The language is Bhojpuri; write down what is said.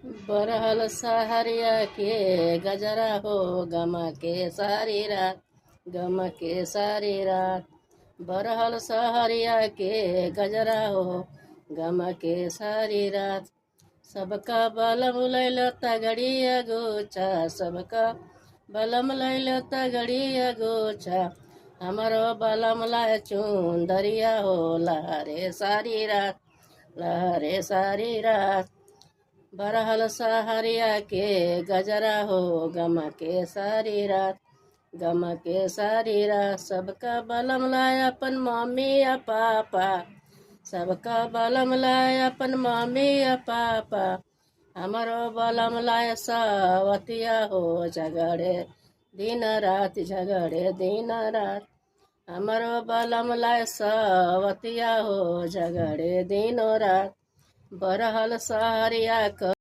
बरहल सहरिया के गजरा हो, गम के सारी रात, गम के सारी रात। बरहल सहरिया के गजरा हो, गम के सारी रात। सबका बलम लैल तगड़िया गोचा, सबका बलम लैल तगड़िया गोचा। हमारो बलम लाए चुंदरिया हो, लहरे सारी रात, लहरे सारी रात। बरहल सहरिया के गजरा हो, गम के सारी रात, गम के सारी रात। सबका बलम लाए अपन मम्मी या पापा, सबका बलम लाए अपन मम्मी या पापा। हमारो बलम लाए सावतिया हो, झगड़े दिन रात, झगड़े दिन रात। हमारो बलम लाए सावतिया हो, झगड़े दिन रात। बरहल सहरिया